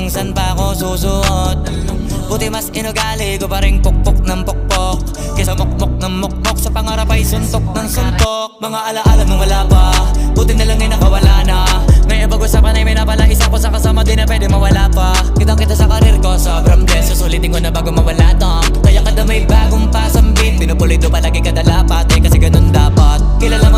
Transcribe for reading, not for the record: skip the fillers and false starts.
kung san pa ako susuot. Buti mas inugali ko pa rin pukpok ng pukpok kesa mukmok ng mukmok, sa pangarap ay suntok ng suntok. Mga alaala nung wala pa, buti na lang ay nakawala na. May pag-usapan ay may napala isa ko sa kasama, di na pwede mawala pa. Kitang kita sa karir ko, sobrang blessed. Susulitin ko na bago mawala tong. Kaya kada may bagong pasang beat, pinupulido palagi kada lapat, eh kasi ganun dapat. Kilala mo